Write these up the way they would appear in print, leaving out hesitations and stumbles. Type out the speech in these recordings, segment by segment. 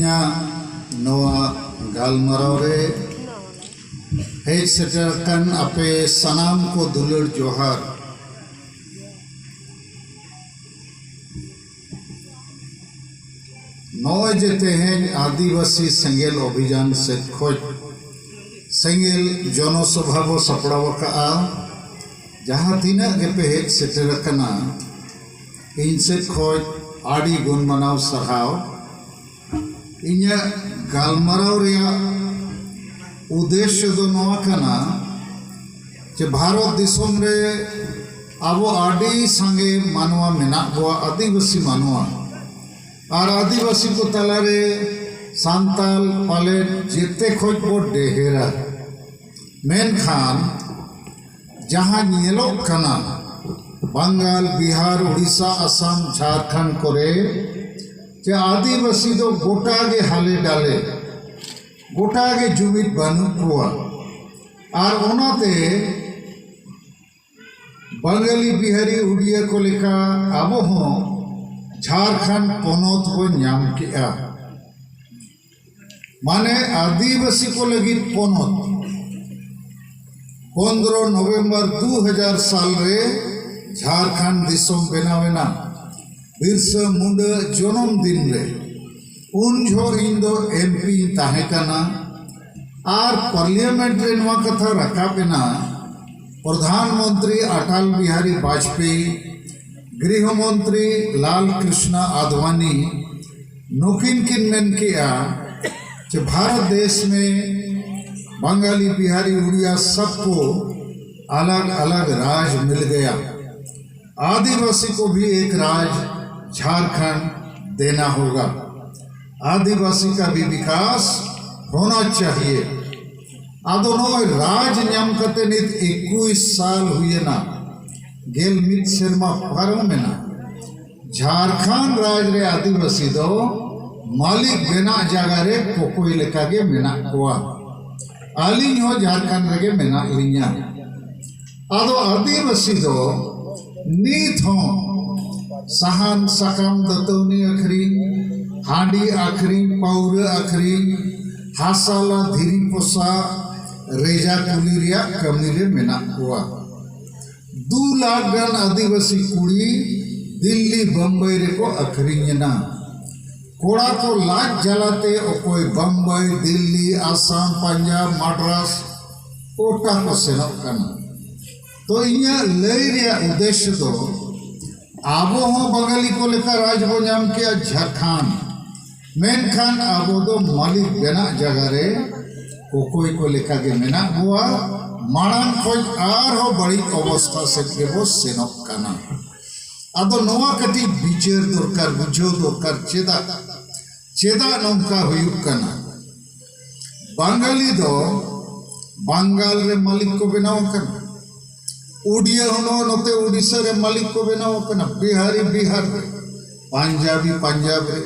अलिंगा नवा गालमराव रे हेज सेटरकन अपे सनाम को दुलड़ जोहार। नौ जेते हैं आदिवासी सेंगेल अभियान से खोज सेंगेल जनसभा बो सपड़ाव का जहाँ तीना गेपे हेज सेटरकना इन से खोज आड़ी गुण मनाव सरहाव इन्या गालमराव रिया उद्देश्य दो नवा कना जे भारत दिसोम रे आबो आड़ी संगे मानवा मेना बोआ आदिवासी मानवा और आदिवासी को तलारे सांताल पाले जेते खोज बो डेहेरा मेन खान जहाँ नीलोक कना बंगाल बिहार उड़ीसा असम झारखंड करे जे आदिवासी दो गोटागे हाले डाले गोटागे जुमित बानु कोआ और ओनाते बंगाली बिहारी उड़िया को लेका आबो हो झारखंड पोनोत को नाम किया माने आदिवासी को लगी पोनोत 15 नवंबर 2000 साल रे झारखंड दिसोम बेनावेना बिरसा मुंडा जन्म दिन रे उन जो इन दो एमपी ताहेकाना और पार्लियामेंट रे नवा कथा रखाबेना प्रधानमंत्री अटल बिहारी वाजपेयी गृह मंत्री लाल कृष्ण आडवाणी नुकिन किन मेन किया कि भारत देश में बंगाली बिहारी उड़िया सबको अलग अलग राज मिल गया। आदिवासी को भी एक राज झारखंड देना होगा। आदिवासी का भी विकास होना चाहिए। आदोनों राज न्याम करते नित 21 साल हुए ना गेल मित शर्मा पारम में ना झारखंड राज रे आदिवासी दो मालिक बेना जगह रे कोकोई लेका के मेना कोआ आलिंग हो झारखंड रे मेना लिंगा आदो आदिवासी दो नीत हो सहान सकम दतौनी अखरी हांडी आखरी पौर आखरी हासाला धीरी पोसा रेजा कुलिरिया कमीरे मेना हुआ 2 लाख गन आदिवासी कुड़ी दिल्ली बम्बई रे को अखरीना कोड़ा को लाख जलाते कोई बम्बई दिल्ली आसाम पंजाब मद्रास ओटा को सेनोक कना तो इन्या लई रे उद्देश्य दो आबो हो बंगाली को लेकर राज हो नाम किया झारखंड मेनखान आबो दो मालिक बेना जगह रे कोकोई को लेकर के मेना हुआ माड़ान खोज आर हो बड़ी अवस्था से केबो सेनोक कना आदो नवा कटी बिचार दरकार बुझो दरकार चेदा नौका हुयुक कना बंगाली दो बंगाल रे मालिक को बनाव कना उड़िया होनो नोते उड़ीसा रे मालिक को बनाव कना बिहारी बिहार रे पंजाबी पंजाब रे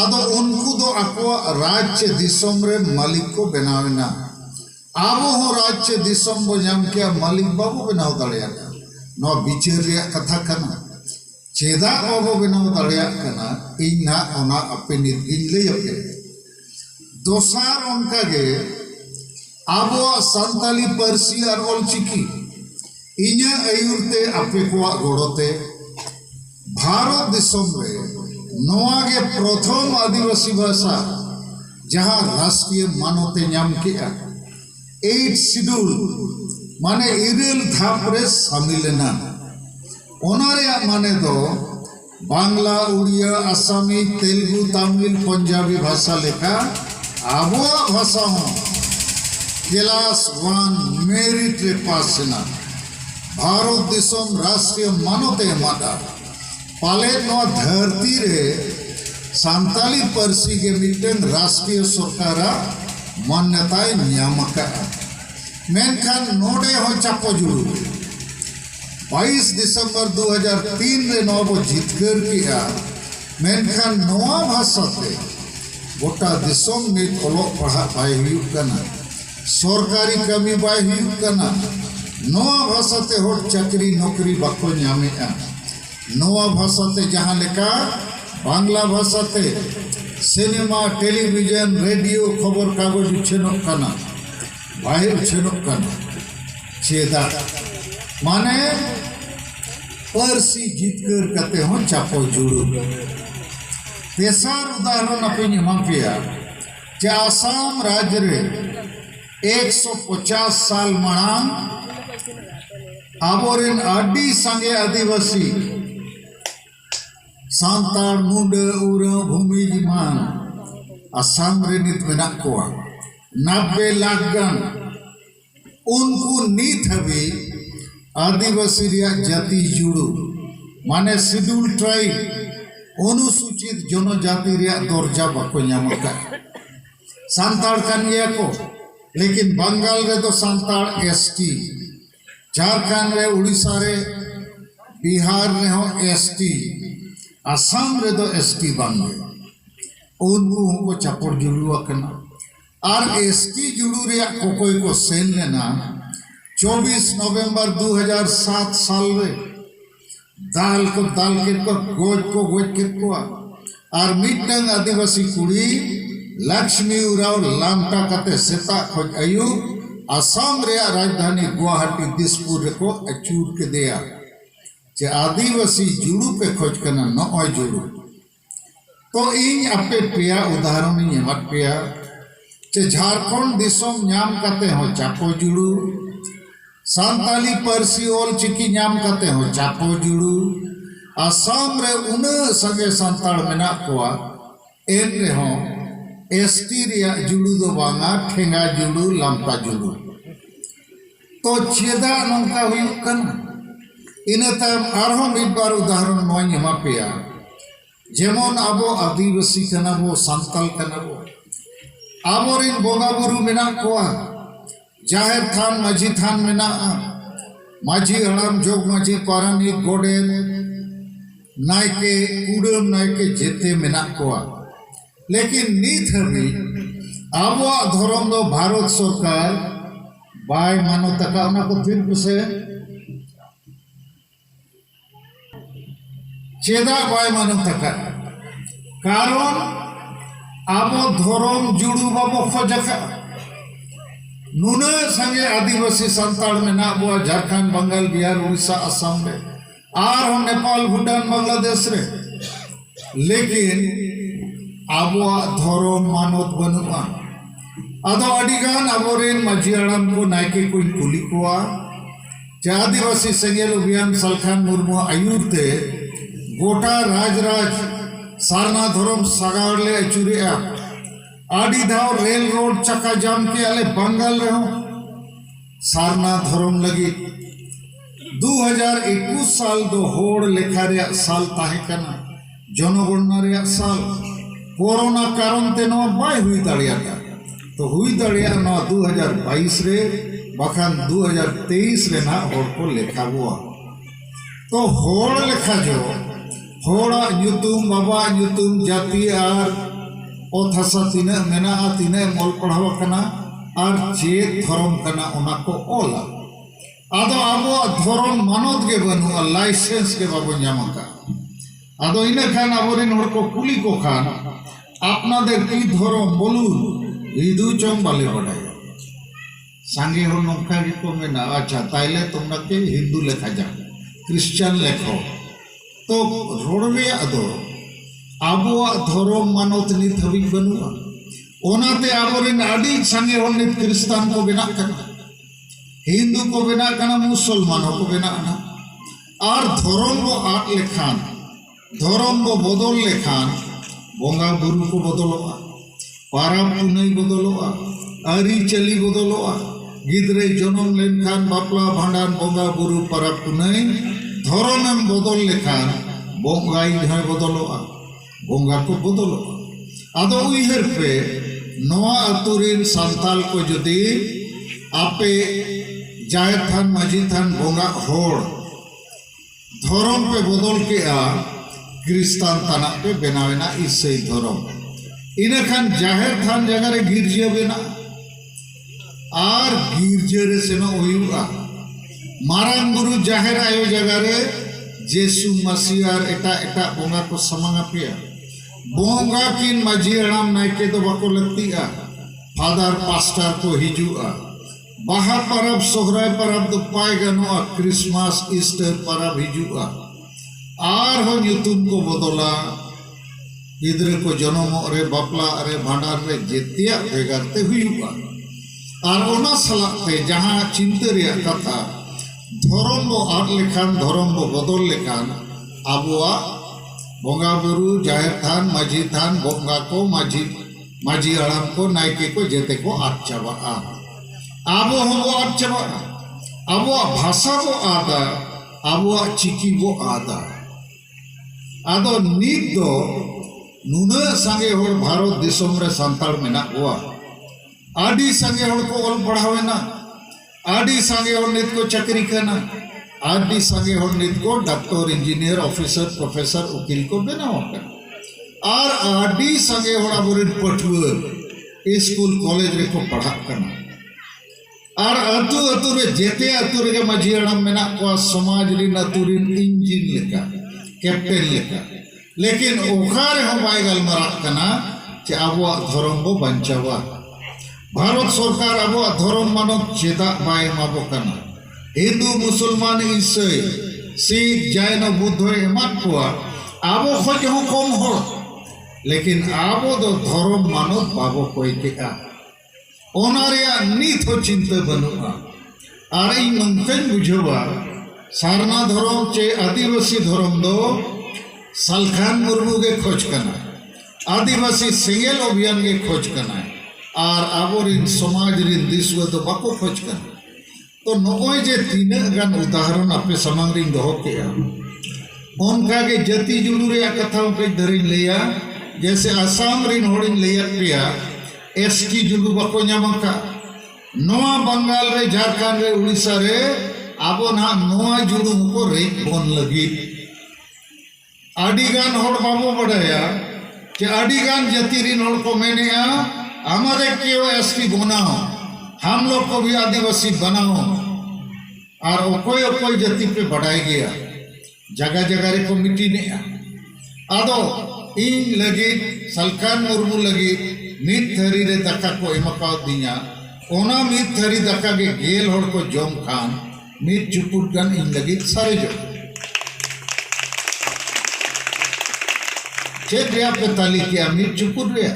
आदो उनको दो आपो राज्य दिसोम रे मालिक को बनावेना आबो हो राज्य दिसोम बो नाम किया मालिक बाबू बनाव दाड़िया नो बिचार रे कथा कना चेदा बाबू बनाव दाड़िया कना इना ओना अपे निदिन ले अपे दोसार उनका गे आबो संताली पारसी और ऑलचिकी इन्या आयुरते अपे को गोड़ोते भारत दिसोम रे नोआगे प्रथम आदिवासी भाषा जहाँ राष्ट्रीय मानवते नाम किया 8 शिड्यूल माने इरेल धापरे शामिलना ओनारे माने दो बांग्ला उड़िया आसामी तेलुगु तमिल पंजाबी भाषा लेखा आबो भाषा हो क्लास 1 मेरिट रे पास ना भारत दिसोम राष्ट्रीय मानवते मादा पाले नो धरती रे सांताली पारसी के मिटन राष्ट्रीय सरकार मान्यताएं नियामका मेनखान नोडे हो चापो जुड़ू 22 दिसंबर 2003 रे नोबो जितकर किया मेनखान नोआ भाषा ते गोटा दिसोम में ओलो पढ़ा पाए हुई कना सरकारी कमी बाय हुई कना नोआ भाषा ते हो चाकरी नौकरी बाको न्यामे नोआ भाषा ते जहाँ लेका बांग्ला भाषा ते सिनेमा टेलीविजन रेडियो खबर कागज उछेनों बाहे उछेनों चेदा माने परसी जितकर कते हो चापो जुड़ू तेसार उदाहरण अपनी एमापिया जे आसाम राज्य रे 150 साल मांग आबोरेन आडी संगे आदिवासी सांतार मुंडा उरा भूमि मान आसाम रे नित मेनाक कोआ 90 लाख गन उनको नीत हवी आदिवासी रिया जाति जुड़ू माने शेड्यूल ट्राइब अनुसूचित जनजाति रिया दर्जा बाको न्यामका सांतार कान गया को लेकिन बंगाल रे तो सांतार एसटी झारखंड रे उड़ीसा रे बिहार रे हो एसटी आसाम रे तो एसटी बांगे उनको हमको चापड़ जुड़ू अकना और एसटी जुड़ू रे कोकोई को सेन लेना 24 नवंबर 2007 साल रे दाल के गोज के को और मिटंग आदिवासी कुड़ी लक्ष्मी उराव लामटा कते सेता खोज आयु आसाम रे राजधानी गुवाहाटी दिसपुर को अचूर के दिया जे आदिवासी जुड़ू पे खोज करना नॉय जुड़ू तो इन अपे पिया उदाहरण एमत पिया जे झारखंड दिसोम नाम करते हो चापो जुड़ू सांताली परसी ओल चिकी नाम करते हो चापो जुड़ू आसाम रे उन संगे सांताल मेना कोआ एन रे हो एसटी रिया जुड़ू दो बांगा ठेंगा जुड़ू लामटा जुड़ू तो चेदा नौका हुई कना इन तम आरहो मिदबार उदाहरण नोय एमा पेया जेमन आबो आदिवासी कना बो सांताल कना बो आबोरिन बोंगा बुरु मेना कोआ जाहिर थान माझी थान मेना माझी हड़ाम जोग माझी पारानी गोडेन नायके कुडम नायके जेते मेना कोआ लेकिन नीत हबी आबो धर्म दो भारत सरकार बाय मानो तका उना को फिर कुसे चेदा बाय मानो तका कारण आबो धर्म जुड़ू बाबो खोजका नुना संगे आदिवासी संताल में ना बुआ झारखंड बंगाल बिहार उड़ीसा असम में और हम नेपाल भूटान बांग्लादेश रे लेकिन आबुआ धर्म मानत बनुआ आदो अडिगान आबोरेन माझी आड़ाम को नायके को कुली कोआ जे आदिवासी सेंगेल अभियान सलखान मुर्मू आयुरते गोटा राजराज सारना धर्म सागार ले अचुरे आड़ी धाव रेल रोड चक्का जाम के आले बंगाल रहो सारना धर्म लगी 2021 साल दो होड़ लेखा रे साल ताहे कना जनगणना रे साल कोरोना कारण ते नो बाय हुई दाड़िया तो हुई दाड़िया नो 2022 रे बखान 2023 रे ना होड़ को लेखा हुआ तो होड़ लेखा जो होड़ा ᱧᱩᱛᱩᱢ बाबा ᱧᱩᱛᱩᱢ जाति आर ओथासा तीना मेना तीना मोल पढ़ाव कना और चेत धर्म कना उना को ओला आदो आबो धर्म मानत के बनुआ लाइसेंस के बाबो ᱧᱟᱢका आदो इने खान आबोरिन हर को कुली को खान अपना दे की धर्म बोलुन हिंदू चों बाले बडाय सांगे हो नौका को मेना अच्छा ताइले तुमना के हिंदू लेखा जा क्रिश्चियन लेखो तो रोडवे आदो आबुआ धर्म मानत नित हबी बनुआ ओनाते आबोरिन आडी संगे हो नित क्रिस्तान को बेना कना हिंदू को बेना कना मुसलमान को बेना ना और धर्म को आट लेखान धर्म को बदल लेखान बोंगा बुरु को बदलोआ पाराब पुनई बदलोआ आरी चली बदलोआ गिदरे जनम लेखान बापला भांडान बोंगा बुरु पाराब पुनई धर्म बदल लेखान बोंगाई है बदलोआ बोंगा को बदलो आदो उइहर पे नवा अतुरिन संताल को जदि आपे जाहिर थान माझी थान बोंगा होड़ धर्म पे बदल के क्रिस्तान ताना पे बनावेना इससे धर्म इना खान जाहिर थान जगह रे गिरजे बेना और गिरजे रे सेना होयुगा मारांग गुरु जाहिर आयो जगह रे जेसु मसीह और एटा एटा बोंगा को समांगा पिया बोंगा किन माझी हड़ाम नायके तो बाको लगतिया फादर पास्टर को हिजुआ बाहा परब सोहराय परब तो पाए गनोआ क्रिसमस ईस्टर परब हिजुआ आर हो ᱧᱩᱛᱩᱢ को बदला गिद्रे को जन्म रे बापला रे भांडार रे जेतिया भेगारते हुआ और ओना सलाते जहां चिंता रे कथा धर्म बो आद लेखान धर्म बो बदल लेखान आबुआ बोंगा बुरु जाहिर थान माझी थान बोंगा को माझी हड़ाम को नायके को जेते को आद चाबा आबो हम आद चाबा आबुआ भाषा बो आदा आबुआ चिकी बो आदा आदो नीत दो नुना संगे होड़ भारत दिसोम रे संताल मेना हुआ आदि संगे होड़ को ऑल पढ़ावेना आदि संगे होड़ नित को चक्री करना आदि संगे होड़ नित को डॉक्टर इंजीनियर ऑफिसर प्रोफेसर उकील को बनाओ और आदि संगे होड़ अबुरिन पठुआ स्कूल कॉलेज रे को पढ़ा करना और अतु अतु रे जेते अतु रे माझी हड़ाम मेना को समाज रिन अतु रिन इंजिन लेका कैप्टन लेका लेकिन ओखारे हम बाय गलमरा कना कि आबुआ धर्म बो बंचावा भारत सरकार आबुआ धर्म मानव चेदा बाय माबो कना हिंदू मुसलमान ईसाई सिख जैन बुद्ध एमान कोआ आबो खज हो कम हो लेकिन आबो दो धर्म मानव बाबो कोई केआ ओनारिया नीत हो चिंता बनुआ और इन नंकन बुझवा सारना धर्म चे आदिवासी धर्म दो सालखान मुर्मू के खोज करना आदिवासी सेंगेल अभियान के खोज करना और आबोरिन समाज रिन दिसुआ तो बाको खोज करना तो नोय जे तीन गान उदाहरण आपे समांगरिन दोहो केया उनका के जति जुड़ू रे कथा पे धरिन लिया जैसे आसाम रिन होड़िन लिया पिया एसटी जुड़ू बाको न्यामका नोआ बंगाल रे झारखंड रे उड़ीसा रे आबो ना नोआ जुड़ू को रे बोन लगी आदिगान होड़ बाबो बड़ाया कि आदिगान जाति रिन होड़ को मैंने हमारे क्यों एसटी बनाओ हम लोग को भी आदिवासी बनाओ और ओकोई ओकोई जाति पे बढ़ाई गया जगह जगह रे कमिटी ने आदो इन लगी सलखान मुर्मू लगी मीत थरी रे दका को एमकाव दिया ओना मीत थरी दका के गेल होड़ को जोम खान मीत चुपुट गन इन लगी सारे जो चेक रिया पे ताली किया मीत चुपुट रिया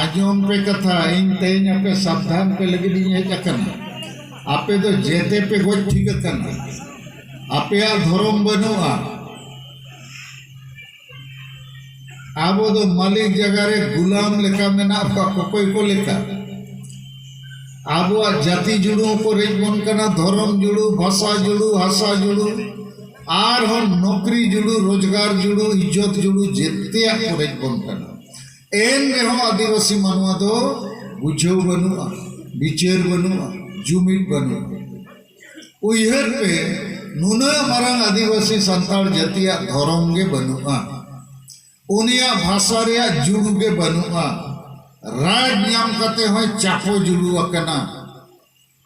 आज हम पे कथा इन तेज पे सावधान पे लगी दी है चकना आपे तो जेते पे गोज ठीक करना आपे आ धर्म बनुआ आबो तो मालिक जगह रे गुलाम लेका मेना आपका कोई को लेका आबो जाति जुड़ू को रेज बन करना धर्म जुड़ू भाषा जुड़ू हासा जुड़ू आर हम नौकरी जुड़ू रोजगार जुड़ू इज्जत जुड़ू जेते को रेज बन करना एन रे हम आदिवासी मानवा दो बुझो बनुआ विचार बनुआ जुमित बनुआ उइहर पे नुना मारंग आदिवासी संताल जातिया धर्म गे बनुआ उनिया भाषा रे जुड़ू गे बनुआ राज नाम कते होय चापो जुड़ू अकना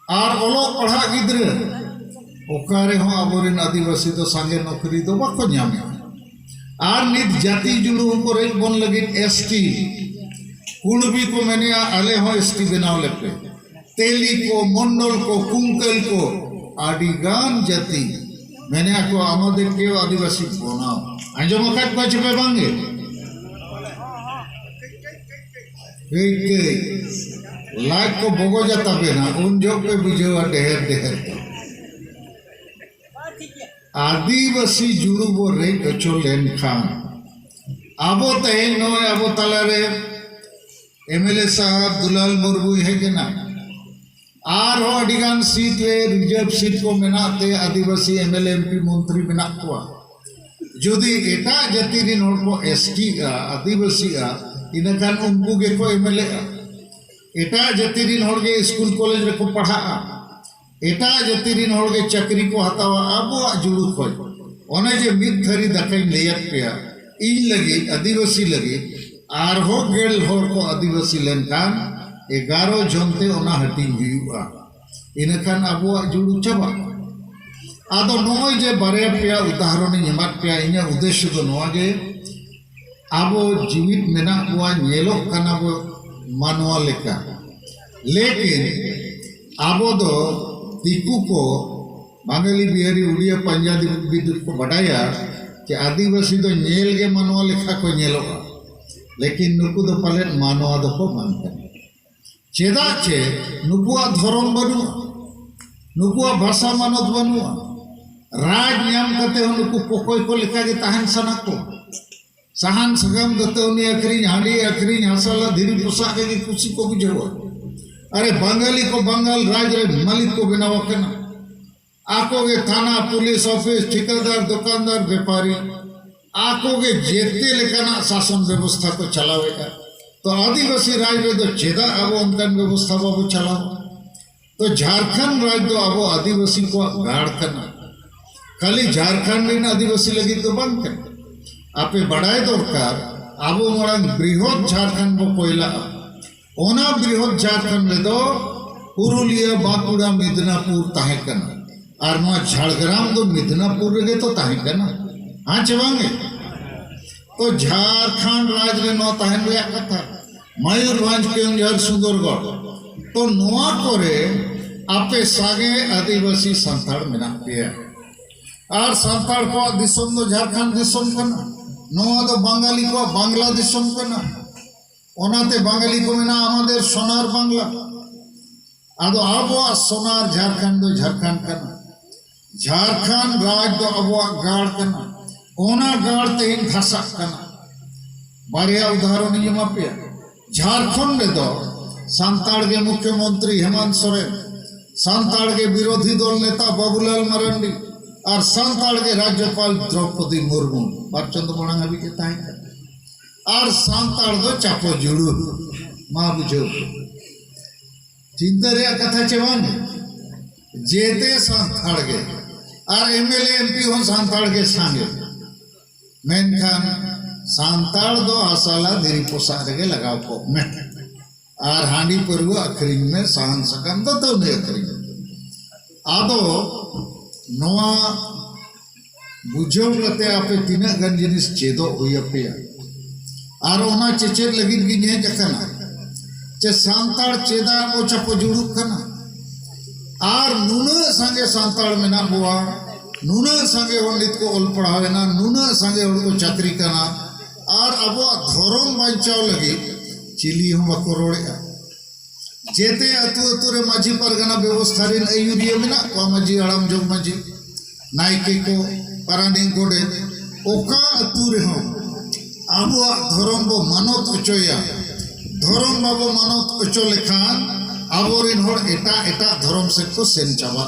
और ओलो पढ़ा गिद्रे ओकारे हो आबोरिन आदिवासी तो संगे नौकरी तो बाको न्यामे और नित जाति जुड़ू को रेज बन लगी एसटी कुणबी को मैंने आले हो एसटी बनाव लेपे तेली को मंडल को कुंकल को आदिगान जाति मैंने आपको आमादे के आदिवासी बनाओ आंजो मकाट को छपे बांगे लाइक को बोगो जाता बेना उन जो पे बुझेवा ढेर ढेर आदिवासी जुड़ू बो रे गचो लेन खान आबो तहेन नय आबो तालारे एमएलए साहब दुलाल मुर्मू है के ना आर हो अडिगान सीट रे रिजर्व सीट को मेनाते आदिवासी एमएलए एमपी मंत्री मेना को जदि एटा जाति रिन होड़ को एसटी आदिवासी इनकान उनको के को एमएलए एटा जाति रिन होड़ के स्कूल कॉलेज रे को पढ़ा एटा जाति रिन होड़ के चाकरी को हतावा आबो जुड़ू खोज ओने जे मित थरी दकाई लेयत पेया इन लगी आदिवासी लगी आर हो गेल होड़ को आदिवासी लेनकान 11 जनते ओना हटिंग हुआ इनखान आबो जुड़ू चाबा आदो नोय जे बारे पेया उदाहरण एमाद पेया इन्या उद्देश्य दो नोआ गे आबो जीवित मेना बुआ नेलोक कना बो मानवा लेका लेकिन आबो दो दिकू को बांगाली बिहारी उड़िया पंजाबी विद्युत को बढ़ाया कि आदिवासी दो नेल के मानवा लेखा को नेलोगा लेकिन नुकु दो पले मानवा दो को मानते चेदा चे नुकुआ धर्म बनुआ नुकुआ भाषा मानत बनुआ राज न्याम करते हो नुकु पोकोय को लेखा के ताहन सना को सहान सगम दते उनी अखरीन हांडी अखरीन हसाला धीरी पोसा के कुछ को बुझो अरे बंगाली को बंगाल राज रे मालिक को बनावा कना आको के थाना पुलिस ऑफिस ठेकेदार दुकानदार व्यापारी आको के जेते लेकना शासन व्यवस्था को चलावेगा तो आदिवासी राज रे दो चेदा अब उनकन व्यवस्था बाबू चलाओ तो झारखंड राज दो अब आदिवासी को गाड़ करना खाली झारखंड रे आदिवासी लगी तो बंद कर आपे बढ़ाए दरकार अब मरंग बृहद झारखंड को कोयला ओना बृहद झारखंड में दो पुरुलिया बांकुड़ा मिदनापुर ताहेकना और नवा झाड़ग्राम दो मिदनापुर रे तो ताहेकना हाँ चवांगे तो झारखंड राज रे नो ताहेन रे कथा मयूरभंज केंद्र सुंदरगढ़ तो नवा करे आपे सागे आदिवासी संताड़ मेना पे और संताड़ को दिसम दो झारखंड दिसम कना नोआ दो बंगाली को बांग्ला दिसम कना ओनाते बंगाली को मेना आमादेर सोनार बांग्ला आदो आबो सोनार झारखंड दो झारखंड कना झारखंड राज दो आबो गाड़ कना ओना गाड़ तेन भाषा कना बारिया उदाहरण ये मापिया झारखंड रे दो संताड़ के मुख्यमंत्री हेमंत सोरेन संताड़ के विरोधी दल नेता बाबूलाल मरांडी और संताड़ के राज्यपाल द्रौपदी मुर्मू बारचंद मणंग अभी के ताहे और संताड़ दो चापो जुड़ू माँ बुझो चिंता रे कथा चवान जेते संताड़ के और एमएलए एमपी हो संताड़ के संगे मेनखान संताड़ दो आसाला धीरी पोसार के लगाओ को में और हांडी परु अखरीन में सहन सकम तो नहीं अखरीन आदो नोआ बुझो कते आपे तीना गन जिनिस चेदो हुई पे और ओना चेचेर लगिन की ने जकना चे सांताड़ चेदा को चपो जुड़ू कना और नुना संगे सांताड़ में ना बुआ नुना संगे पंडित को ओल पढ़ावे ना नुना संगे उन को चाकरी कना और अब धर्म बचाव लगी चिली हम बकोरोड़े जेते अतु अतु रे माझी परगना व्यवस्था रे अयुरिया मेना को माझी हड़म जोग माझी नायके को पारानी गोडे ओका अतु रे हो आबो धर्म बो मानत अचोया धर्म बाबो मानत अचो लेखान आबोरिन होड़ एटा एटा धर्म से को सेन चाबा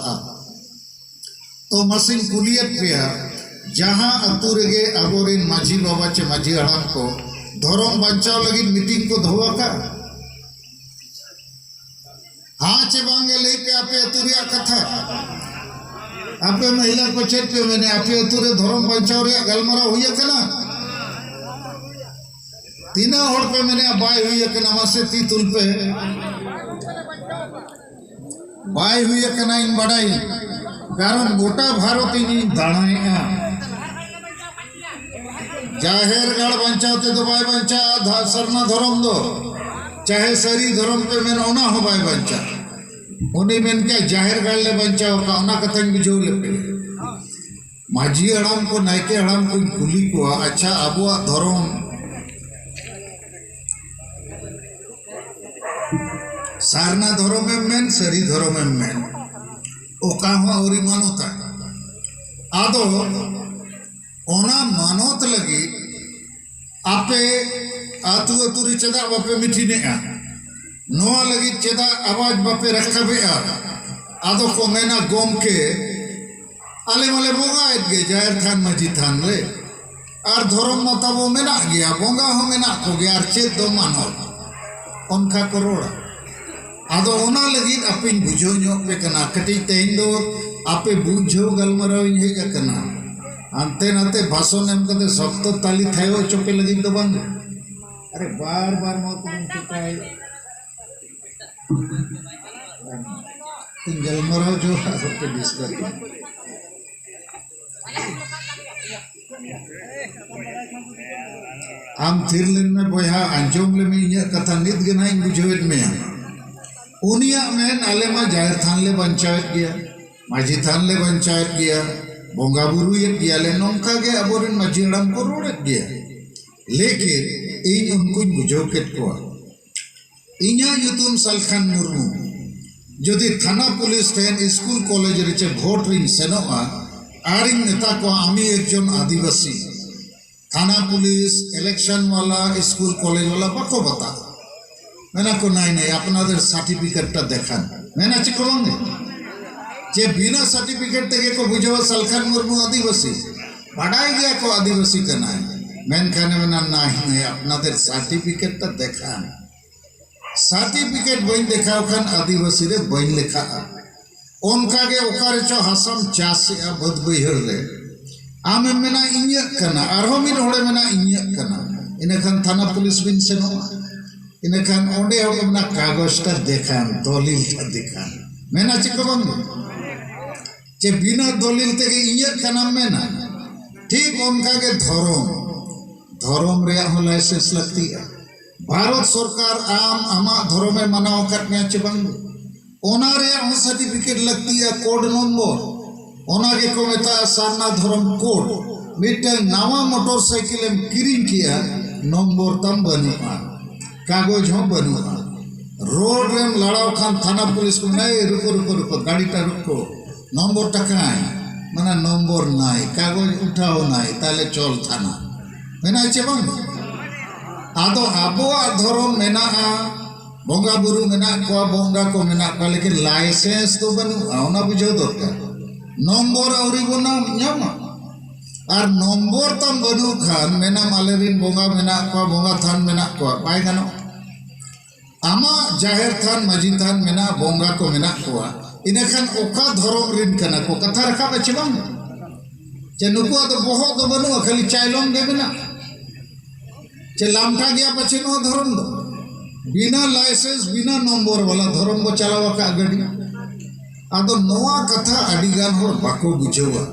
तो मसिन कुलियत पेया जहां अतु रेगे आबोरिन माझी बाबा चे माझी हड़म को धर्म बचाव लगी मीटिंग को धोवा का हाँ चे बांगे ले पे आपे अतुरिया कथा आपे महिला को चेत पे मैंने आपे अतुरे धर्म बचाव रे गलमरा हुई कना तीना होड़ पे मैंने बाय हुई कना मासे ती तुल पे बाय हुई कना इन बड़ाई कारण मोटा भारत इन दाणाए जाहिर गढ़ बचावते तो बाय बचा सरना धर्म दो चाहे सरी धर्म पे मैंने ओना हो बाय बचा उन्हें मैंने क्या जाहिर गढ़ ले बचाओ का ओना कथा बुझो ले पे माझी हड़म को नायके हड़म को कुली को अच्छा अबुआ धर्म सारना धर्म में मैन सरी धर्म में मैन ओका हुआ औरी मानोता आदो ओना मानोत लगी आपे आतु अतुरी चेदा बापे मिठी ने आ नोआ लगी चेदा आवाज बापे रखा बे आ आदो को मैना गोम के आले माले बोगा गे जाहिर खान मजी थान रे और धर्म मता वो मेना गया बोगा हो मेना को गया और चेद दो मानो उनका करोड़ा आदो ओना लगी अपिन बुझो नो पे कना कटी तेन दो आपे बुझो गलमराव हे कना अंते नाते भाषण एम कदे सख्त ताली थायो चोपे लगी तो बंद अरे बार बार मौत में चुका है गलमराव जो पे डिस्कस आम थिर लेन में बोया अंजोम ले में इन्या कथा नित गना इन बुझेत में उनिया में नाले में जाहिर थान ले पंचायत गया माझी थान ले पंचायत गया बोंगा बुरु ये गया ले नौका के अबोरिन माझी हड़म को रोड़त गया लेकिन इन उनको बुझो केट को इन्या युतुम सलखान मुर्मू जदि थाना पुलिस टेन स्कूल कॉलेज रिचे भोट रिन सेनोआ आरिंग नेता को आमी एकजन आदिवासी थाना पुलिस इलेक्शन वाला स्कूल कॉलेज वाला बाको बता मैंने को नहीं अपना सर्टिफिकेट टा देखा मैंने चिकोंगे जे बिना सर्टिफिकेट तेगे को बुझवा सलखान मुर्मू आदिवासी बढ़ाई गया को आदिवासी का ना मैंने कहने में नहीं अपना सर्टिफिकेट टा देखा सर्टिफिकेट बन देखा खान आदिवासी रे बन लेखा उनका के ओकारे चो हसम चासे बद बहर रे आमे मेना इन्या कना आरो मिन होड़े मेना इन्या कना इने खान थाना पुलिस बिन सेनो इने खान ओंडे होड़े मेना कागज ता देखान दलिल ता देखान मेना चिको बंग जे बिना दलिल ते इन्या कना मेना ठीक उनका के धर्म रे हो लाइसेंस लगती है भारत सरकार आम आमा धर्म में मनाव करने चबंग ओना रे हो सर्टिफिकेट लगती है कोड नंबर ओना के को मेता सारना धर्म कोड मिटे नवा मोटरसाइकिल में किरिंग किया नंबर तम बनुआ कागज हो बनुआ रोड रेम लड़ाव खान थाना पुलिस को नहीं रुको गाड़ी टा रुको नंबर टकाय मना नंबर नाई कागज उठाओ नाई ताले चल थाना मेना चबंग आदो आबोआ धर्म मेना बोंगा बुरु मेना को बोंगा को मेना को लेकिन लाइसेंस तो बनुआ ओना बुझो दरकार नंबर औरी बना ᱧᱟᱢᱟ और नंबर तम बनु खान मेना मालेरिन बोंगा मेना को बोंगा थान मेना को बाय गानो आमा जाहिर थान मजी थान मेना बोंगा को मेना को इने खान ओका धर्म रिन कना को कथा रखा बचे बंग जे नुको तो बहुत तो बनु खाली चाइलों दे बिना जे लामटा गया बचे नो धर्म दो बिना लाइसेंस बिना नंबर वाला धर्म को चलावा का गाड़ी आदो नवा कथा अडिगान होर बाको बुझेवा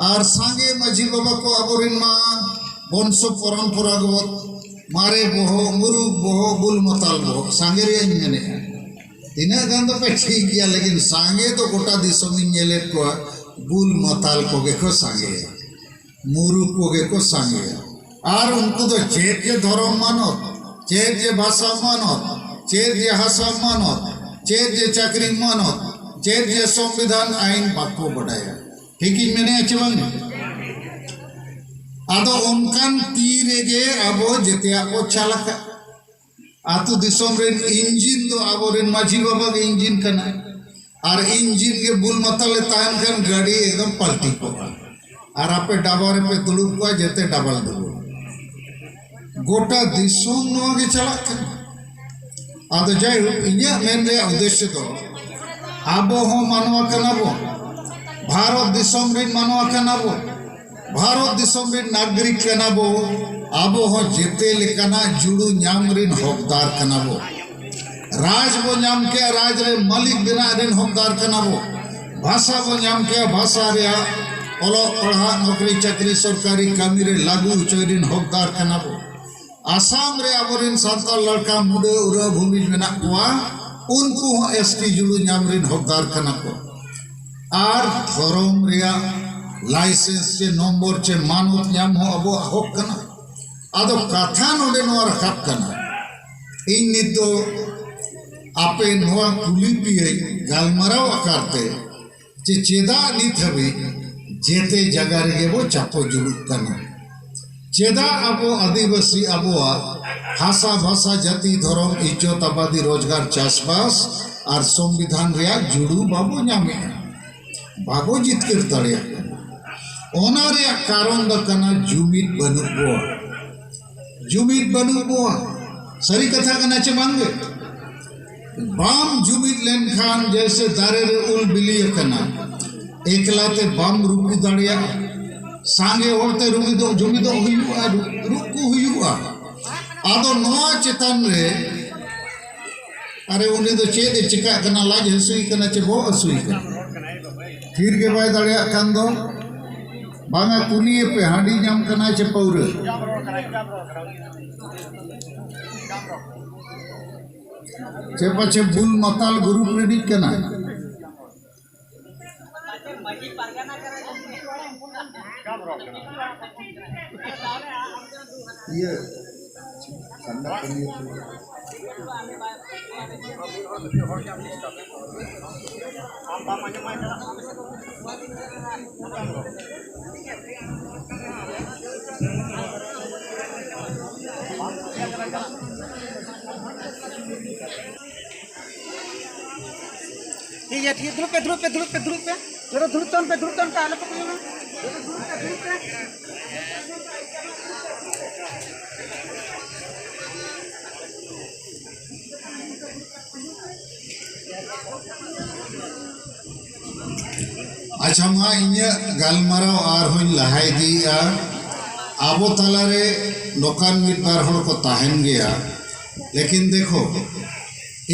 और सांगे माझी बाबा को अबोरिन मा वंश परंपरा गवत मारे बोहो मुरु बोहो बुल मताल बोहो सांगे रे मेने इना गान तो पे ठीक गया लेकिन सांगे तो गोटा दिसम नेले को बुल मताल को गेको सांगे मुरु को गेको सांगे और उनको तो चेत के धर्म मानो चेत जे भाषा मानो चेत जे हासा मानो चेत जे चाकरी मानो चेत जे संविधान आईन बाको बढ़ाया ठीक ही मैंने चबंग आदो उनकान तीरे गे अबो जेतिया को चालका आतु दिसोम रेन इंजिन दो अबो रेन माझी बाबा के इंजिन कना और इंजिन के बुल मतले तान खान गाड़ी एकदम पलटी को और आपे डाबर पे दुड़ुब को जेते डबल दो गोटा दिसोम नो के चालका आदो जाय इन्या मेन रे उद्देश्य तो आबो हो मानवा कनाबो भारत दिसोम रिन मानवा कनाबो भारत दिसोम रिन नागरिक कनाबो आबो हो जेते लेकना जुड़ू ᱧᱟᱢ रिन हकदार कनाबो राज बो ᱧᱟᱢ के राज रे मालिक बिना रिन हकदार कनाबो भाषा बो ᱧᱟᱢ के भाषा रे ओलो पढ़ा नौकरी चाकरी सरकारी कामी रे लागू होचोय रिन हकदार कनाबो आसाम रे आबोरिन सांताल लड़का मुडे उरा भूमि मेना कोआ उनको एसटी जुड़ू ᱧᱟᱢ रिन हकदार कना को और धर्म रिया लाइसेंस चे नंबर चे मानवत ᱧᱟᱢ हो अबो हक कना आदो कथा नोडे नोआ रखाब कना इन नितो आपे नोआ कुली पिए गालमराव आकारते चे चेदा नित हबे जेते जगह रे वो चापो जुड़ू कना चेदा अबो आदिवासी अबोआ भाषा भाषा जाति धर्म इज्जत आबादी रोजगार चाषबास और संविधान रिया जुड़ू बाबू ᱧᱟᱢे बाबू जितकर तड़िया ओना रिया कारण द कना जुमिद बनु बोआ सरी कथा कना चे मांगे बाम जुमिद लेन खान जैसे दारे रे उल बिली कना एकलाते बाम रुकु दड़िया सांगे होते रुकु दो जुमिद हुयुआ रुकु हुयुआ आदो नोआ चेतन रे अरे उन्हें तो चेद चिका कना लाज हसुई कना चे बो हसुई कना फिर के बाय दड़िया कान दो बांगा कुलिए पे हांडी नाम कना चे पौरे चे पछे बुल मताल गुरु क्रेडिट कना ये ठंडा करिए ठीक है ध्रुव पे ध्रुव पे ध्रुव पे ध्रुव पे जरा ध्रुवतन पे आले पे ध्रुव पे अच्छा मा इन्या गालमाराव आर होइन लहाई दिया आबो तलारे नोकान मिट बार होड़ को ताहेन गया लेकिन देखो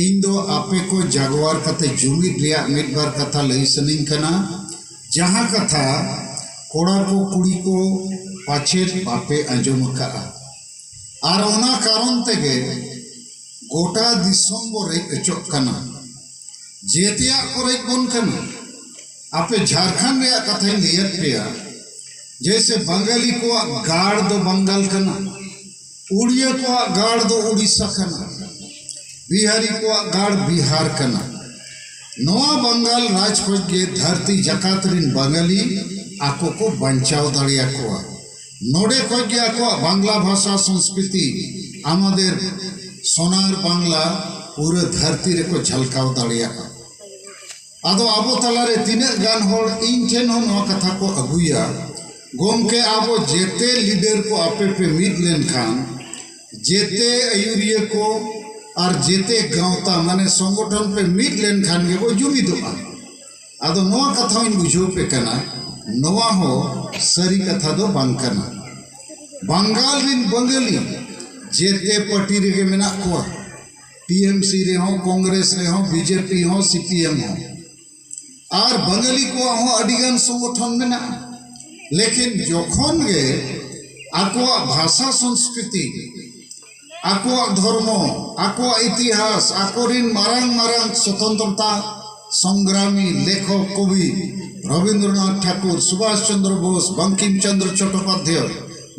इन दो आपे को जागवार कते जुमिद लिया मिट बार कथा लई सनिंग कना जहां कथा कोड़ा को कुड़ी को पाछे बापे अंजुम करा आर ओना कारण तेगे गोटा दिसोम बो रे अचोक कना जेतिया को रे बन कना आपे झारखंड रे कथा लियत पेया जैसे बंगाली को गाड़ दो बंगाल कना उड़िया को गाड़ दो उड़ीसा कना बिहारी को गाड़ बिहार कना नवा बंगाल राज खोजे धरती जकातरिन बंगाली आको को बंचाव दाड़िया को नोडे खोजे को बांग्ला भाषा संस्कृति आमादेर सोनार बांग्ला पूरे धरती रे को झलकाव दाड़िया आदो आबो तलारे तिने गान होड़ इन ठेन हो नवा कथा को अगुया गोमके आबो जेते लीडर को आपे पे मिट लेन खान जेते अयुरिया को और जेते गांवता माने संगठन पे मिट लेन खान के वो जुमिदोआ आदो नवा कथा इन बुझो पे कना नवा हो सरी कथा दो बांग कना बंगाल रिन बंगाली जेते पार्टी रे मेना को टीएमसी रे हो कांग्रेस रे हो बीजेपी हो सीपीएम हो और बंगाली को हो अडिगान संगठन में ना लेकिन जोखन गे आकोआ भाषा संस्कृति आकोआ धर्म आकोआ इतिहास आकोरिन मारंग मारंग स्वतंत्रता संग्रामी लेखक कवि रवींद्रनाथ ठाकुर सुभाष चंद्र बोस बंकिम चंद्र चट्टोपाध्याय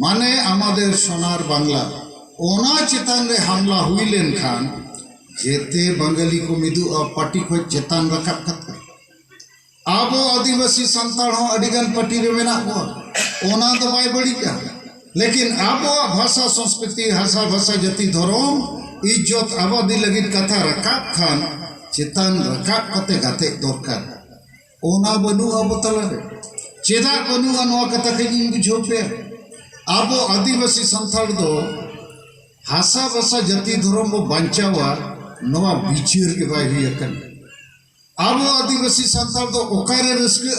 माने आमादेर सोनार बांग्ला ओना चितान रे हमला हुई लेन खान जेते बंगाली को मिदु पार्टी को चितान रकाब कते आबो आदिवासी संतान हो अडिगान पार्टी रे मेना को ओना तो बाय बड़ी का लेकिन आबो भाषा संस्कृति भाषा जाति धर्म इज्जत आबादी लगित कथा रकाब खान चितान रकाब कते गाते दरकार ओना बनु आबो तलारे चेदा बनु नवा कथा के बुझो पे आबो आदिवासी संतान दो भाषा जाति धर्म बो बंचावा नवा बिचिर के बाय हुई अकन आबो आदिवासी संताल दो ओकारे रस्के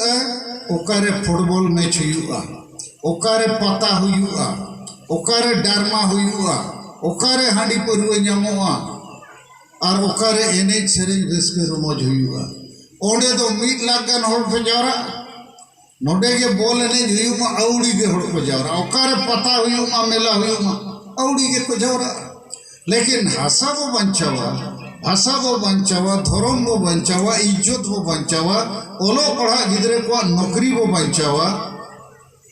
ओकारे फुटबॉल मैच हुआ ओकारे पता हुआ ओकारे डारमा हुआ ओकारे हांडी परुए नामोआ और ओकारे एनेज सेरेज रस्के रमोज हुआ ओंडे दो 1 लाख गान होड़ पे जावरा नोडे के बॉल एनेज हुआ औड़ी के होड़ पे जावरा ओकारे पता हुआ मेला हुआ औड़ी के को जावरा लेकिन भाषा वो बंचावा भाषा बो बंचावा धर्म बो बंचावा इज्जत बो बंचावा ओलो पढ़ा गिदरे को नौकरी बो बंचावा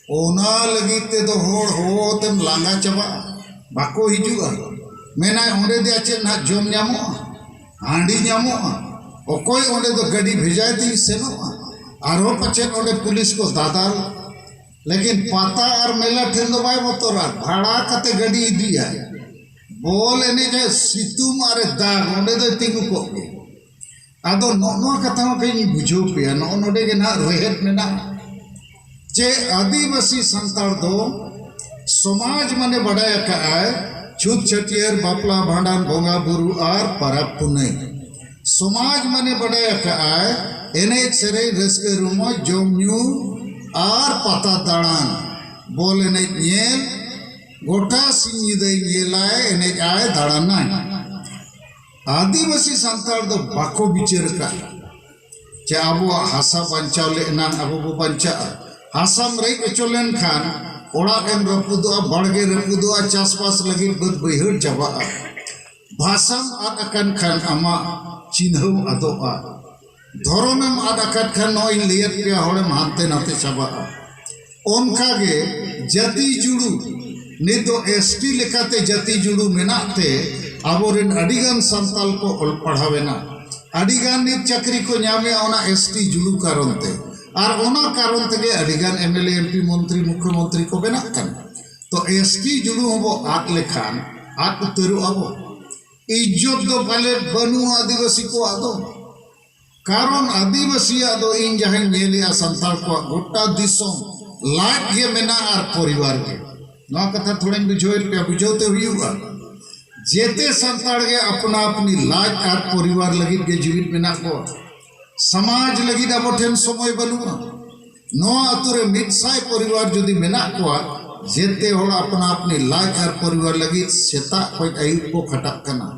ओना लगिते तो होड़ होतेम लांगा चबा बाको हिजुआ मेना ओंडे दे आचे ना जोम न्यामो हांडी न्यामो ओकोय ओंडे तो गाड़ी भेजाय ती सेनो आरो पछे ओंडे पुलिस को दादाल लेकिन पाता और मेला ठेन दो बाय बतोरा भाड़ा कते गाड़ी दिया बोल एने जे सितुम आरे दाग ओंडे दो तिंगु को आदो नो कथा के बुझो पे नो नोडे के ना रोहेत में ना जे आदिवासी संताल दो समाज माने बड़ाय का आय छूत छटियर बापला भांडान भोंगा बुरु आर परब पुनई समाज माने बड़ाय का आय एने सेरे रस्के रुमो जोमन्यू आर पता दाड़ान बोल एने नेल गोटा सिंह येलाय एने आय दाड़ाना आदिवासी संताल दो बाको बिचर का चे आबो हासा बंचाव ले ना आबो बो बंचा हासाम रेज अचोलेन खान ओड़ा एम रपुदुआ बाड़गे रपुदुआ चासबास लगी बद बैहर चाबा भाषाम आद अकान खान आमा चिन्हव आदोआ धर्मेम आद अकान खान नॉय लियत पे होड़े हानते नाते चाबा ओनकागे जाति जुड़ू नितो एसटी लेकाते जाति जुड़ू मेनाते आबोरेन अडिगान संताल को ऑल पढ़ावेना अडिगान नित चक्री को न्यामे ओना एसटी जुड़ू कारणते और ओना कारण तेगे अडिगान एमएलए एमपी मंत्री मुख्यमंत्री को बेना तो एसटी जुड़ू हबो आट लेखान आट उतरु आबो इज्जत दो पाले बनु आदिवासी को आदो कारण आदिवासी आदो इन जहां नेलिया संताल को गोटा दिसोम लाइट के मेना और परिवार के ना कथा थोड़े बुझोल पे बुझोते हुआ जेते संताल के अपना अपनी लाइट और परिवार लगी के जीवित मेना को समाज लगी अब ठेन समय बनुआ नो अतुरे मिटसाय परिवार जुदी मेना को जेते होड़ अपना अपनी लाइट और परिवार लगी सेता कोई आयुब को खटक कना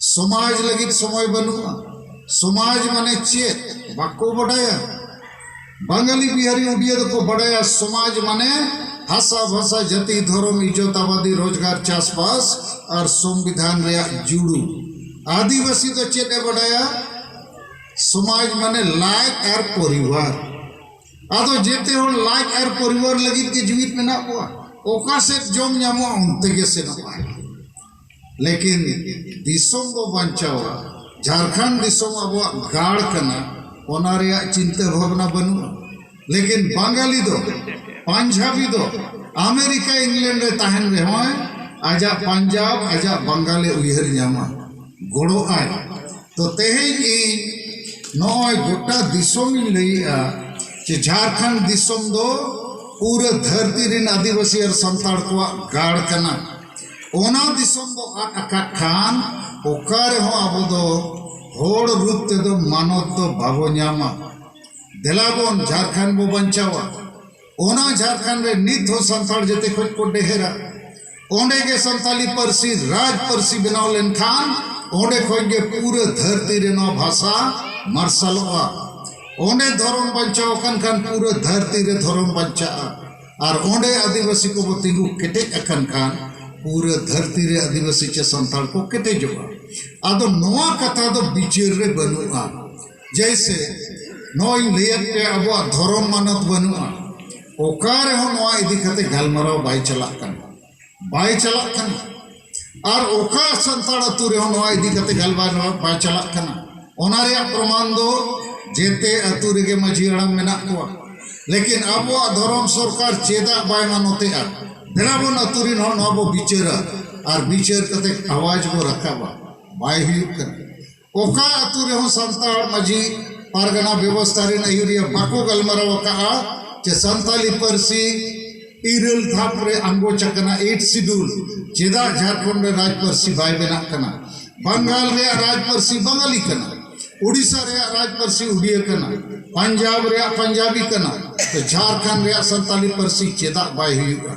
समाज लगी समय बनुआ समाज माने चेत बाको बड़ाया बांगाली बिहारी उड़िया को बड़ाया समाज माने भाषा भाषा जाति धर्म इज्जत आबादी रोजगार चासबास और संविधान रे जुड़ू आदिवासी तो चेते बड़ाया समाज माने लाइक और परिवार आदो जेते हो लाइक और परिवार लगी के जीवित में ना हुआ ओका से जोम न्यामो उनते के से ना लेकिन दिसों को बंचावा झारखंड दिसों अब गाड़ कना ओनारिया चिंता भावना बनू लेकिन बंगाली दो पंजाबी दो अमेरिका इंग्लैंड रे ताहन रे होय आजा पंजाब आजा बंगाली उयहर न्यामा गोड़ो आय तो तेहेज नॉय गोटा दिसोम लैया कि झारखंड दिसोम दो पूरे धरती रिन आदिवासी और संताल को गाड़ कना ओना दिसोम दो आका खान ओकारे हो अब दो होड़ रूप ते दो मानव दो बाबो न्यामा देलाबोन झारखंड बो बंचावा ओना झारखंड रे नित हो संताल जते खोज को डेहरा ओंडे के संताली परसी राज परसी बनाव लेन खान ओंडे खोज के पूरे धरती रे नो भाषा मार्शलवा ओंडे धर्म बंचाव कन खान पूरे धरती रे धर्म बंचा और ओंडे आदिवासी को तिंगु केटे अखन खान पूरे धरती रे आदिवासी चे संताल को केटे जोगा आदो नोआ कथा दो बिचेर रे बनुआ जैसे नोई लेयत पे अब धर्म मानत बनुआ ओकारे हो नोआ इदी खते गलमराव बाई चलाक कन और ओका संताल अतुरे हो नोआ इदी खते गलमराव बाई चलाक कन ओनारे प्रमाण दो जेते अतुरे के माझी हड़म मेना को लेकिन अब धर्म सरकार चेदा बाय मानोते देलाबन अतुरी हो नबो बिचारा और बिचार कते आवाज को रखाबा बाय हुयुक कन ओका अतुरे हो संताल माझी पारगना व्यवस्था रे नयुरिया बाको गलमराव का जे संताली परसी इरल थाप रे अंगो चकना 8 शेड्यूल चेदा झारखंड रे राज परसी बाय बेना कना बंगाल रे राज परसी बंगाली कना उड़ीसा रे राज परसी उड़िया कना पंजाब रे पंजाबी कना तो झारखंड रे संताली परसी चेदा बाय हुयुगा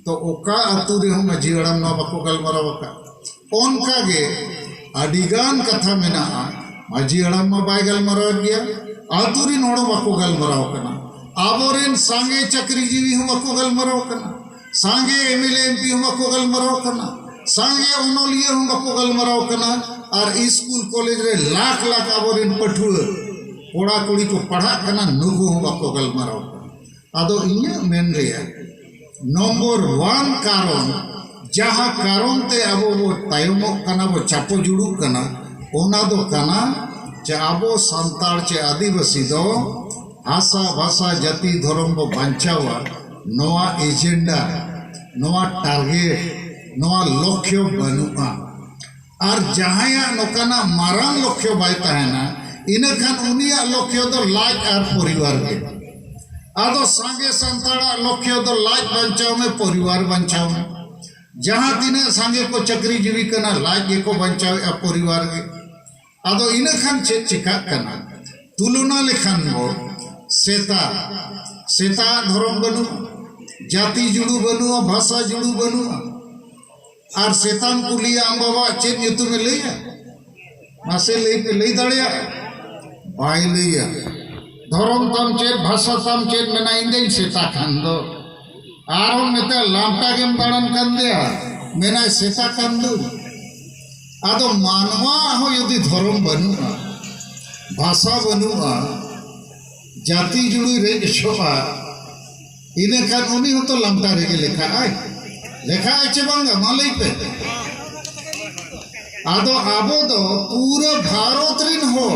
तो ओका अतु रे हम माझी हड़म ना बाको गलमराव का ओनका गे अडिगान कथा मेना माझी हड़म मा बाय गलमराव गया अतु रे नोड़ो बाको गलमराव कना आबोरेन सांगे चक्री जीवी हम बाको गलमराव कना सांगे एमएलए एमपी हम बाको गलमराव कना सांगे ओनोलिया हम बाको गलमराव कना और स्कूल कॉलेज रे लाख लाख आबोरेन पठुआ कोड़ा कुड़ी को पढ़ा कना नुगु हम बाको गलमराव आदो इन्या मेन रे नंबर 1 कारण जहाँ कारण ते अब वो तायमो कना वो चापो जुड़ू कना ओना दो कना चे आबो संताल चे आदिवासी दो आशा भाषा जाति धर्म को बंचावा नोआ एजेंडा नोआ टारगेट नोआ लक्ष्य बनुआ और जहाया नोकाना मारांग लक्ष्य बाय तहना इना खान उनिया लक्ष्य दो लाज और परिवार के आदो सांगे संताड़ा लक्ष्य दो लाज बंचाव में परिवार बंचाव में जहाँ तिना सांगे को चक्री जीवी कना लाज ये को बंचाव या परिवार के आदो इना खान चेक चिका कना तुलना लेखान हो सेता सेता धर्म बनु जाति जुड़ू बनु भाषा जुड़ू बनु और सेतान कुलिया बाबा चेक युतु में लिया मासे ले पे ले दड़िया बाय लिया धर्म तम चेत भाषा तम चेत मेना इंदे सेता खान दो आरो मेते लामटा गेम दाड़न कान दिया मेना सेता कान दो आदो मानवा हो यदि धर्म बनुआ भाषा बनुआ जाति जुड़ी रेज छोआ इने खान उनी हो तो लामटा रेगे लेखा आए चे बांगा मालई पे आदो आबो दो पूरा भारत रिन हो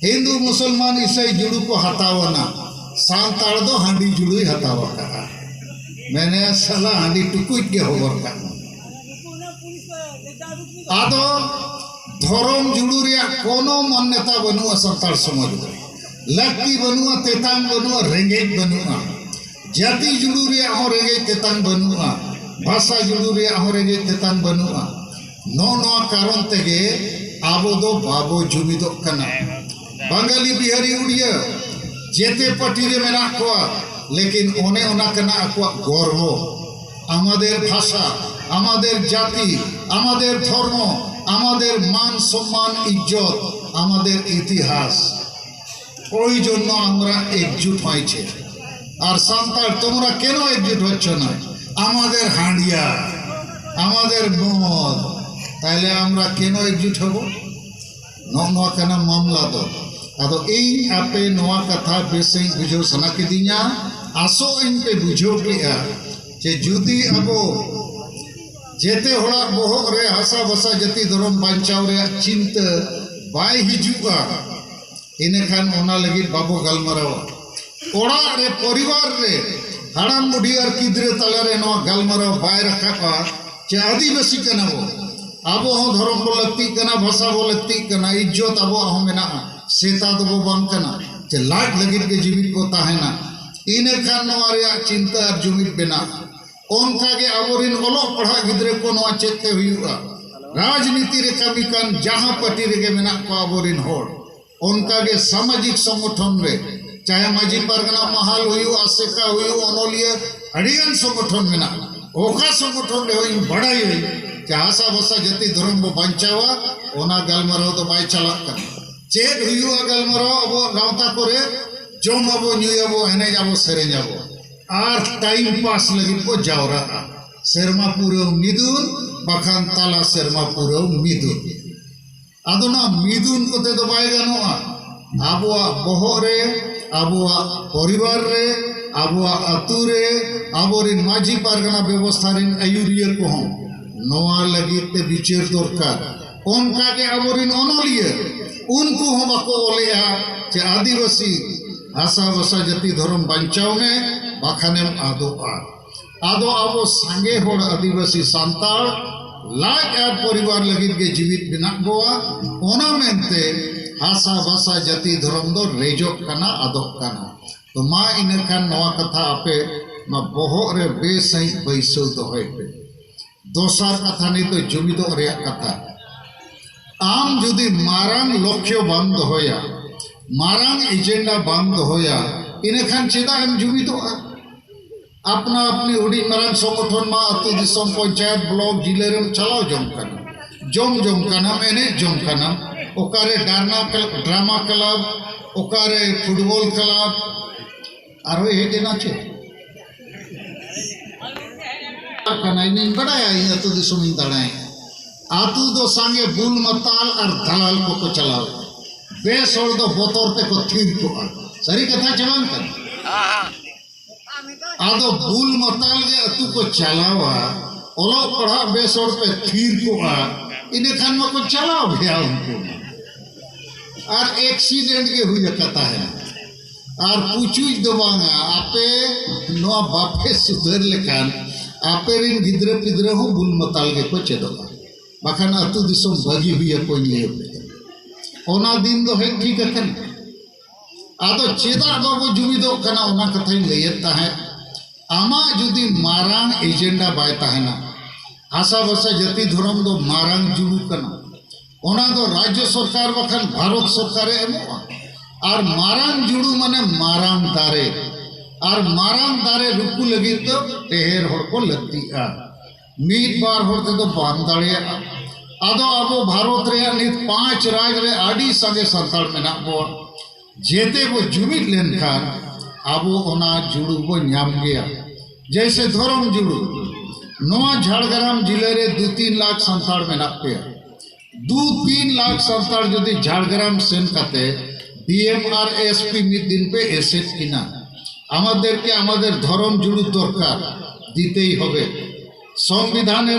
हिंदू मुसलमान ईसाई जुड़ू को हतावना सांताड़ दो हांडी जुड़ू हतावा कहा मैंने साला हांडी टुकुट के होवर का आदो धर्म जुड़ू रिया कोनो मान्यता बनुआ सांताड़ समाज लक्की बनुआ तेतांग बनुआ रेंगेज बनुआ जाति जुड़ू रिया हो रेंगेज तेतांग बनुआ भाषा जुड़ू रिया हो रेंगेज तेतांग बनुआ नो कारण तेगे आबो दो बाबो जुमिदो कना बांगाली बिहारी उड़िया जेते पार्टी रे मेना को लेकिन ओने ओना कना आको गर्व आमादेर भाषा आमादेर जाति आमादेर धर्म आमादेर मान सम्मान इज्जत आमादेर इतिहास ओई जन्य आमरा एकजुट हयेछे और सान्ताल तोमरा केन एकजुट हच्छो ना आमादेर हांडिया आमादेर मद ताइले आमरा केन एकजुट हबो नोआ कना मामला दो आदो इन आपे नोआ कथा बेसे बुझो सना किदिया आसो इन पे बुझो के जे जुदी अबो जेते होड़ा बोहक रे हसा बसा जति धर्म बांचाव रे चिंता बाय हिजुआ इने खान ओना लगी बाबो गलमराव ओड़ा रे परिवार रे हाड़ाम बुढ़ी और किद्रे तला रे नोआ गलमराव बाय रखा का जे आदिवासी कना वो आबो हो धर्म बो लगती कना भाषा बो लगती कना इज्जत आबो हो मेना सेता दो बांग कना जे लाट लगित के जीवित को ताहेना इने खान नोआ रे चिंता और जुमित बेना ओनका के आबोरिन ओलो पढ़ा गिद्रे को नोआ चेते हुआ राजनीति रे कमी कान जहां पार्टी रे के मेना को आबोरिन होड़ ओनका के सामाजिक संगठन रे चाहे माजी परगना महाल हुई आसेका हुई अनोलिया अड़ियन संगठन मेना ओका संगठन रे होई बड़ाई हुई हासा बसा जति धर्म बो बांचावा ओना गलमराव तो बाय चला कर चेत हुआ गलमराव अब गावता करे जम अबो न्यूयाबो हेने जाबो सेरे जाबो आर टाइम पास लगी को जावरा सेरमा पूरा मिदुन बखान ताला सेरमा पूरा मिदुन आदोना मिदुन कोते तो बाय गानोआ आबोआ बोहो रे आबोआ परिवार रे आबोआ अतु रे आबोरिन माजी पारगना व्यवस्था रिन आयुरियर को हम नोआ लगी ते विचार दरकार उनका के आबोरिन अनोलिया उनको हम बाको ओलिया जे आदिवासी आशा बसा जति धर्म बांचाव में बाखाने आदो आबो सांगे होड़ आदिवासी सांताल लाज और परिवार लगी के जीवित बिना बोआ ओना मेनते आशा बसा जति धर्म दो रेजो कना आदो कना तो मा इन खान नवा कथा आपे मा बोहो रे बेसई बैसो दोहे पे दोसार कथा नहीं तो जुमिदो रे कथा आम जुदी मारांग लक्ष्य बंद होया मारांग एजेंडा बंद होया इने खान चेदा हम जुमिदो अपना अपनी उड़ी मारांग संगठन मा अतु दिसम पंचायत ब्लॉक जिले रे चलाओ जम कना मैंने जम कना ओकारे ड्रामा क्लब ओकारे फुटबॉल क्लब आरो हे देना छे कना इन बड़ाया इन अतु दिसम इन दाड़ाए आतु दो सांगे बुल मताल और दलाल को चलाओ बेस और दो बोतोर ते को थीर को सरी कथा चलान कर आदो बुल मताल के अतु को चलावा ओलो पढ़ा बेस और पे थीर को इने खान में को चलाओ भैया उनको और एक्सीडेंट के हुई कथा है और पूछू दबांगा आपे नो बापे सुधर लेखान आपे रिन गिद्रे पिद्रे हो बुल मताल के को चेदोगा बाखान अतु दिसम बगी हुई को ले ओना दिन दो है ठीक है आदो चेदा बाबू जुमिदो कना ओना कथा लैता है आमा जुदी मारांग एजेंडा बाय ताहेना आशा बसा जति धर्म दो मारांग जुड़ू कना ओना दो राज्य सरकार बखान भारत सरकार एमोआ और मारांग जुड़ू माने मारांग दारे और मारांग दारे रुकू लगी तो टेहर होड़ को लगतीआ मीत बार होते तो बांध दाड़िया आदो अब भारत रे नित 5 राज रे आडी संगे संताल मेना बो जेते वो जुमिद लेनखान आबो ओना जुड़ू बो न्याम गया जैसे धर्म जुड़ू नवा झाड़ग्राम जिले रे 2-3 लाख संताड़ में नापेया 2-3 लाख संताड़ जदि झाड़ग्राम सेन काते डीएमआर एसपी मिद दिन पे एसेट किना আমাদেরকে আমাদের ধর্ম জুড়ু দরকার দিতেই হবে সংবিধানের